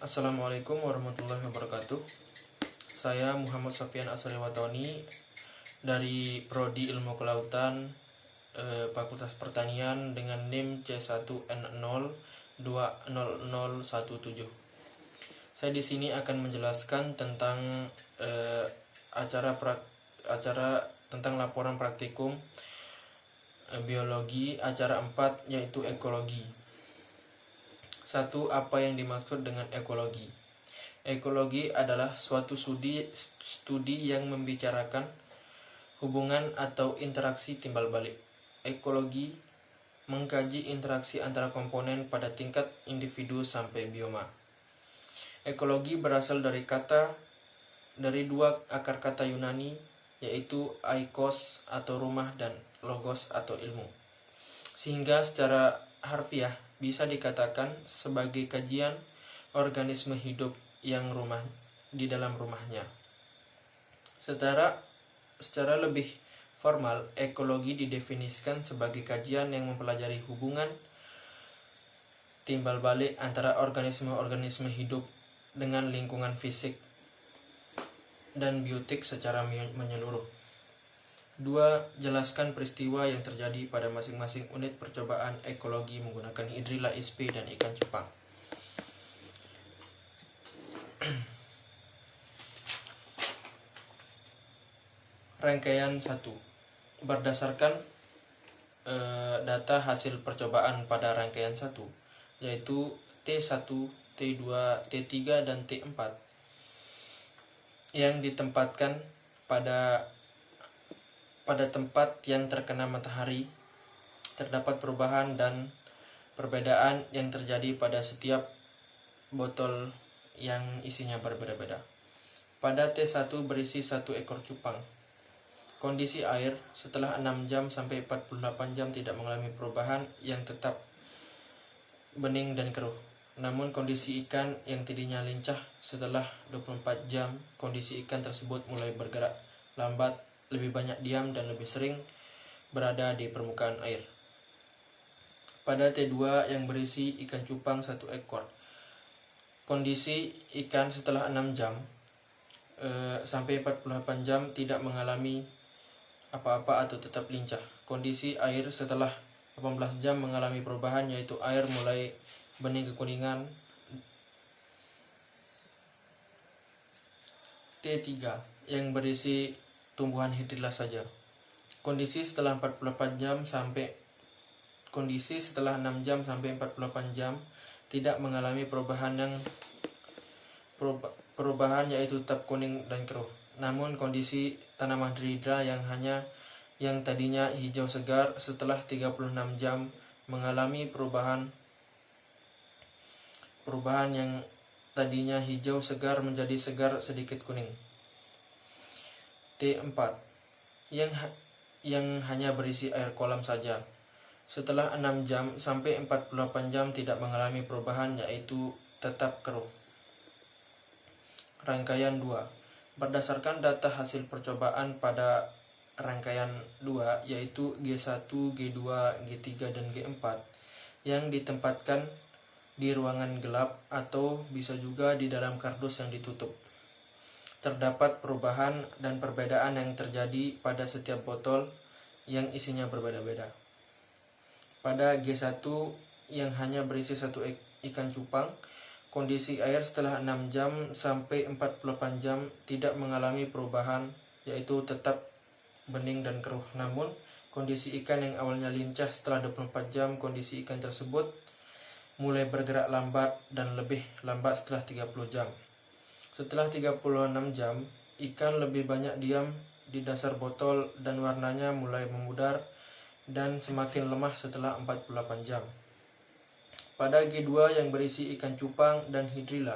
Assalamualaikum warahmatullahi wabarakatuh. Saya Muhammad Sofyan Asriwatoni dari Prodi Ilmu Kelautan, Fakultas Pertanian dengan NIM C1N020017. Saya di sini akan menjelaskan tentang acara tentang laporan praktikum biologi acara 4, yaitu ekologi. 1. Apa yang dimaksud dengan ekologi? Ekologi adalah suatu studi yang membicarakan hubungan atau interaksi timbal balik. Ekologi mengkaji interaksi antara komponen pada tingkat individu sampai bioma. Ekologi berasal dari dua akar kata Yunani, yaitu eikos atau rumah dan logos atau ilmu. Sehingga secara harfiah bisa dikatakan sebagai kajian organisme hidup yang di dalam rumahnya. Secara lebih formal, ekologi didefinisikan sebagai kajian yang mempelajari hubungan timbal balik antara organisme-organisme hidup dengan lingkungan fisik dan biotik secara menyeluruh. 2. Jelaskan peristiwa yang terjadi pada masing-masing unit percobaan ekologi menggunakan hidrilla ISP dan ikan cupang. Rangkaian 1. Berdasarkan data hasil percobaan pada rangkaian 1, yaitu T1, T2, T3, dan T4 yang ditempatkan pada tempat yang terkena matahari, terdapat perubahan dan perbedaan yang terjadi pada setiap botol yang isinya berbeda-beda. Pada T1 berisi 1 ekor cupang. Kondisi air setelah 6 jam sampai 48 jam tidak mengalami perubahan, yang tetap bening dan keruh. Namun kondisi ikan yang tadinya lincah setelah 24 jam, kondisi ikan tersebut mulai bergerak lambat, lebih banyak diam, dan lebih sering berada di permukaan air. Pada T2 yang berisi ikan cupang 1 ekor, kondisi ikan setelah 6 jam sampai 48 jam tidak mengalami apa-apa atau tetap lincah. Kondisi air setelah 18 jam mengalami perubahan, yaitu air mulai bening kekuningan. T3 yang berisi tumbuhan hidrilla saja. Kondisi setelah 6 jam sampai 48 jam tidak mengalami perubahan yaitu tetap kuning dan keruh. Namun kondisi tanaman hidrilla yang tadinya hijau segar setelah 36 jam mengalami perubahan yang tadinya hijau segar menjadi segar sedikit kuning. T4 yang hanya berisi air kolam saja. Setelah 6 jam sampai 48 jam tidak mengalami perubahan, yaitu tetap keruh. Rangkaian 2. Berdasarkan data hasil percobaan pada rangkaian 2, yaitu G1, G2, G3, dan G4 yang ditempatkan di ruangan gelap atau bisa juga di dalam kardus yang ditutup. Terdapat perubahan dan perbedaan yang terjadi pada setiap botol yang isinya berbeda-beda. Pada G1 yang hanya berisi 1 ikan cupang, kondisi air setelah 6 jam sampai 48 jam tidak mengalami perubahan, yaitu tetap bening dan keruh. Namun kondisi ikan yang awalnya lincah setelah 24 jam, kondisi ikan tersebut mulai bergerak lambat dan lebih lambat setelah 30 jam. Setelah 36 jam, ikan lebih banyak diam di dasar botol dan warnanya mulai memudar dan semakin lemah setelah 48 jam. Pada G2 yang berisi ikan cupang dan hidrilla,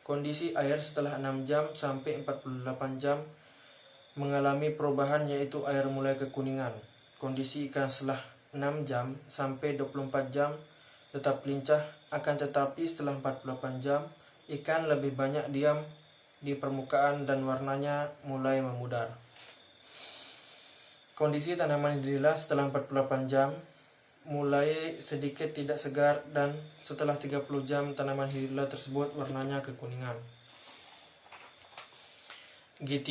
kondisi air setelah 6 jam sampai 48 jam mengalami perubahan, yaitu air mulai kekuningan. Kondisi ikan setelah 6 jam sampai 24 jam tetap lincah, akan tetapi setelah 48 jam ikan lebih banyak diam di permukaan dan warnanya mulai memudar. Kondisi tanaman hidrilla setelah 48 jam mulai sedikit tidak segar dan setelah 30 jam tanaman hidrilla tersebut warnanya kekuningan. G3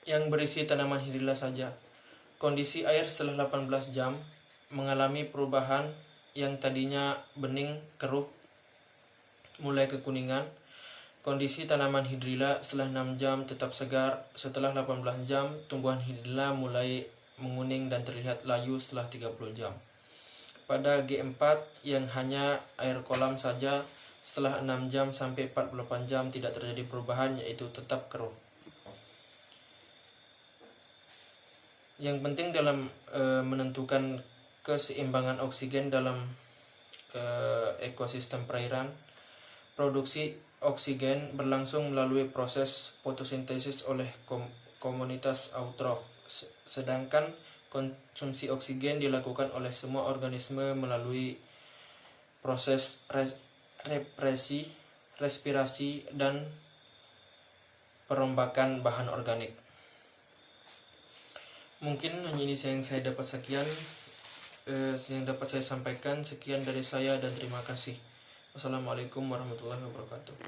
yang berisi tanaman hidrilla saja. Kondisi air setelah 18 jam mengalami perubahan yang tadinya bening keruh mulai kekuningan. Kondisi tanaman hidrilla setelah 6 jam tetap segar. Setelah 18 jam tumbuhan hidrilla mulai menguning dan terlihat layu setelah 30 jam. Pada G4 yang hanya air kolam saja, setelah 6 jam sampai 48 jam tidak terjadi perubahan, yaitu tetap keruh. Yang penting dalam menentukan keseimbangan oksigen dalam ekosistem perairan, produksi oksigen berlangsung melalui proses fotosintesis oleh komunitas eutrof, sedangkan konsumsi oksigen dilakukan oleh semua organisme melalui proses respirasi dan perombakan bahan organik. Mungkin hanya ini yang saya dapat sampaikan. Sekian dari saya dan terima kasih. Wassalamualaikum warahmatullahi wabarakatuh.